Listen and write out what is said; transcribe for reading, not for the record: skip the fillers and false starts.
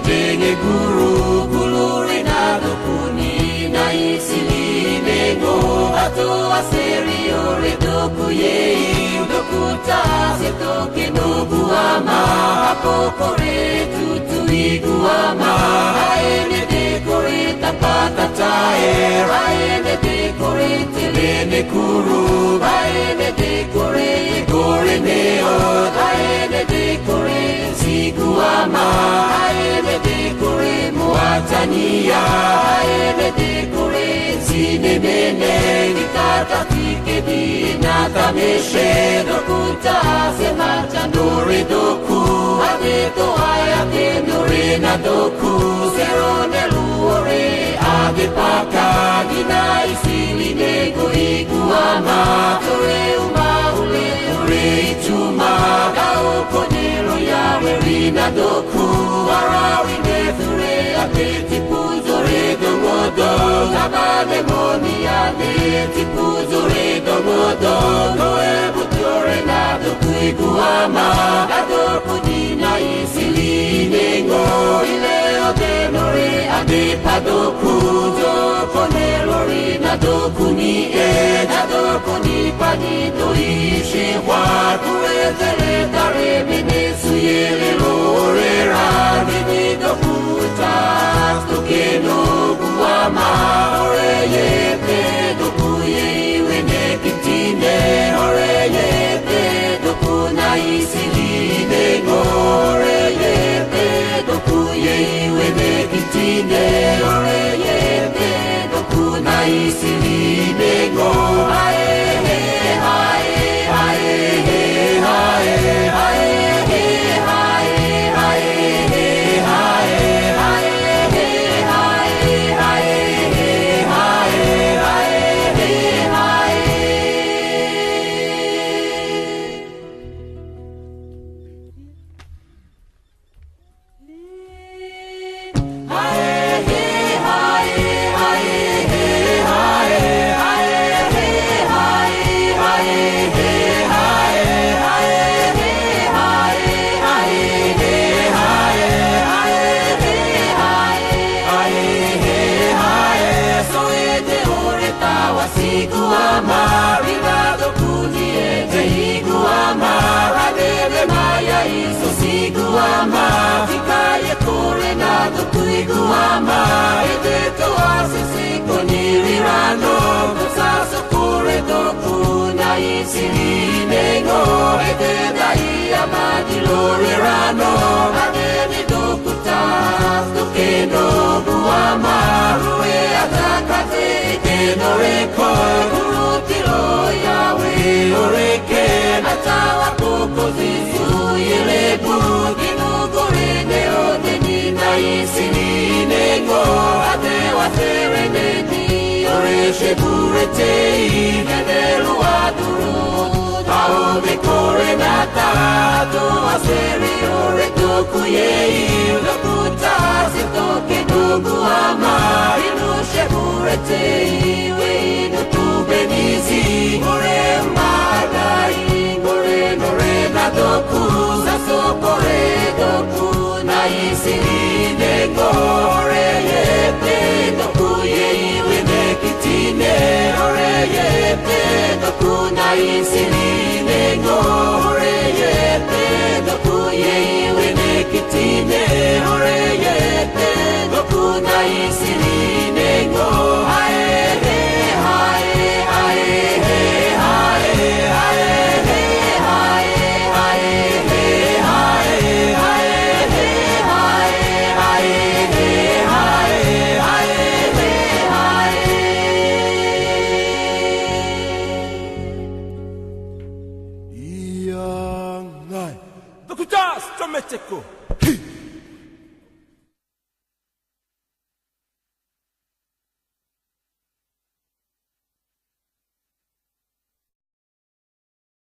Jenge guru kuluri na dokuni na isili mengo ato aserio re doku ye dokuta se toke no guama apokore tutu iguama aene dekore tapata tae aene dekore telene kuru aene dekore gore neo aene dekore siguama Tanzania aene dekore zinemene nikata tikedi natameshe dokuta semacha ndore doku adeto ayake ndore na doku serone luore agepaka gina isili nego iguama tore umaule ure ituma gao konero yawe rina doku warawi nefure Ati puzore domodo, nabane moni ati puzore domodo, noe butore nado kuiguama, nado kudina isili nengo, ile odenore ade padoku, doko nelori nado kuni nado kuni pani doi shewa, kuetele tare benesu yele lore rani doku. Tokeno guama oreye te dokuye wene kitine oreye te dokuna isili nego oreye te dokuye wene kitine oreye te dokuna isili nego ae ae ae ae ae Iguama, rinado kunie te iguama, adele maya iso siguama, tikaye kore nado kuiguama, edeto asisi konirirano, kusaso kore doku na isili nengo, ededa iya madilorerano, adele doku tas, dokeno guama, rue atakate, ekeno reko, Oreke atawa koko zisu yelebu Ginugore neo deni na isini nego Adewa serenedi Oreshe buretei Genelu aduru Aome kore nata Atoa seri oreto kuyei Lokuta sitoke nugu ama Inushe buretei Weinu tu benizi Doku, saso kore doku, na isili nego, oreyete doku ye wene kitine, oreyete doku, na isili nego, oreyete doku ye wene kitine, oreyete doku, na isili nego, ae ae ae ae ae Dokutas, Tometeko.